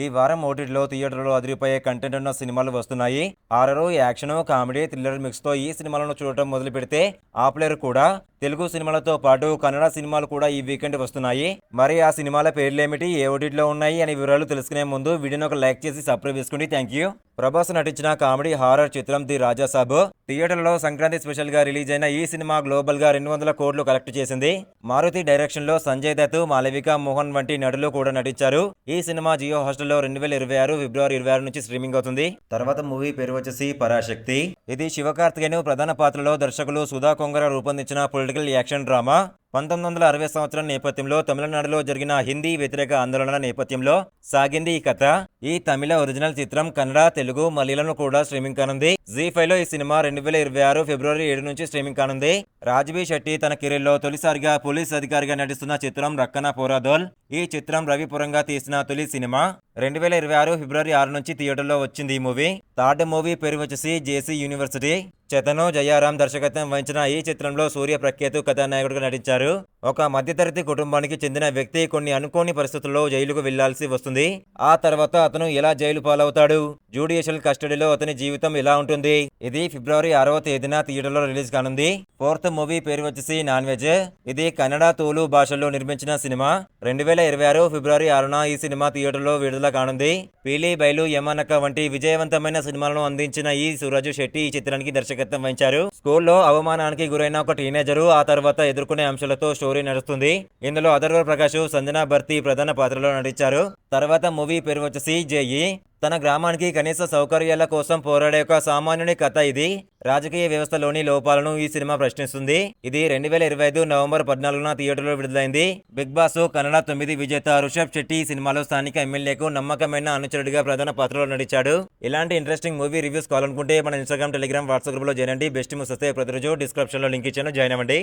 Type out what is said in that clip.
ఈ వారం ఓటీటీలో థియేటర్లో అదిరిపోయే కంటెంట్ ఉన్న సినిమాలు వస్తున్నాయి. హారర్, యాక్షన్, కామెడీ, థ్రిల్లర్ మిక్స్తో ఈ సినిమాలను చూడటం మొదలు పెడితే ఆపలేరు కూడా. తెలుగు సినిమాలతో పాటు కన్నడ సినిమాలు కూడా ఈ వీకెండ్ వస్తున్నాయి. మరి ఆ సినిమాల పేర్లేమిటి, ఏ ఓటీటీలో ఉన్నాయి అనే వివరాలు తెలుసుకునే ముందు వీడియోని ఒక లైక్ చేసి సబ్స్క్రైబ్ చేసుకోండి. Thank you. ప్రభాస్ నటించిన కామెడీ హారర్ చిత్రం ది రాజా సాబ్ థియేటర్లో సంక్రాంతి స్పెషల్ గా రిలీజ్ అయిన ఈ సినిమా గ్లోబల్ గా 200 కోట్లు కలెక్ట్ చేసింది. మారుతి డైరెక్షన్ లో సంజయ్ దత్, మాలవిక మోహన్ వంటి నటులు కూడా నటించారు. ఈ సినిమా జియో హాస్టల్లో 2026 ఫిబ్రవరి 26 నుంచి స్ట్రీమింగ్ అవుతుంది. తర్వాత మూవీ పేరు వచ్చేసి పరాశక్తి. ఇది శివకార్తికేయన్ ప్రధాన పాత్రలో దర్శకులు సుధా కొంగర రూపొందించిన పొలిటికల్ యాక్షన్ డ్రామా. 1960 సంవత్సరం నేపథ్యంలో తమిళనాడులో జరిగిన హిందీ వ్యతిరేక ఆందోళన నేపథ్యంలో సాగింది ఈ కథ. ఈ తమిళ ఒరిజినల్ చిత్రం కన్నడ, తెలుగు, మలయాళంలో కూడా స్ట్రీమింగ్ కానుంది. జీ5 లో ఈ సినిమా 2026 ఫిబ్రవరి 7 నుంచి స్ట్రీమింగ్ కానుంది. రాజ్బీ శెట్టి తన కెరీర్ లో తొలిసారిగా పోలీస్ అధికారిగా నటిస్తున్న చిత్రం రక్కన పోరాదోల్. ఈ చిత్రం రవిపురంగా తీసిన తొలి సినిమా. 2026 ఫిబ్రవరి 6 నుంచి థియేటర్లో వచ్చింది ఈ మూవీ. థర్డ్ మూవీ పేరు వచ్చేసి జేసీ యూనివర్సిటీ. చతను జయారాం దర్శకత్వం వహించిన ఈ చిత్రంలో సూర్య ప్రఖ్యాతు కథానాయకుడిగా నటించారు. ఒక మధ్యతరగతి కుటుంబానికి చెందిన వ్యక్తి కొన్ని అనుకోని పరిస్థితుల్లో జైలుకు వెళ్లాల్సి వస్తుంది. ఆ తర్వాత అతను ఎలా జైలు పాలవుతాడు, జ్యుడిషియల్ కస్టడీలో అతని జీవితం ఎలా ఉంటుంది. ఇది ఫిబ్రవరి 6వ తేదీన థియేటర్లో రిలీజ్ కానుంది. ఫోర్త్ మూవీ పేరు వచ్చేసి నాన్ వెజ్. ఇది కన్నడ, తూలు భాషల్లో నిర్మించిన సినిమా. 2026 ఫిబ్రవరి 6న ఈ సినిమా థియేటర్లో విడుదల కానుంది. పీలి, బైలు, యమనక వంటి విజయవంతమైన సినిమాలను అందించిన ఈ సూరజ్ శెట్టి ఈ చిత్రానికి దర్శకత్వం వహించారు. స్కూల్లో అవమానానికి గురైన ఒక టీనేజరు ఆ తర్వాత ఎదుర్కొనే అంశాలతో స్టోరీ నడుస్తుంది. ఇందులో అథర్వ ప్రకాష్, సంజనా భర్తీ ప్రధాన పాత్రలో నటించారు. తర్వాత మూవీ పేరు వచ్చేసి జేఈ. తన గ్రామానికి కనీస సౌకర్యాల కోసం పోరాడే ఒక సామాన్యుని కథ ఇది. రాజకీయ వ్యవస్థలోని లోపాలను ఈ సినిమా ప్రశ్నిస్తుంది. ఇది 2025 నవంబర్ 14న థియేటర్లో విడుదలైంది. బిగ్ బాస్ కన్నడ 9 విజేత రుషబ్ శెట్టి ఈ సినిమాలో స్థానిక ఎమ్మెల్యేకు నమ్మకమైన అనుచరుడిగా ప్రధాన పాత్రలో నటించాడు. ఇలాంటి ఇంట్రెస్టింగ్ మూవీ రివ్యూస్ కావాలనుకుంటే మన ఇన్స్టాగ్రామ్, టెలిగ్రామ్, వాట్సాప్ గ్రూప్ లో జాయిన్ అండి. బెస్ట్ మూవీస్ వస్తే ప్రతిరోజు డిస్క్రిప్షన్ లో లింక్ ఇచ్చాను, జాయిన్ అవ్వండి.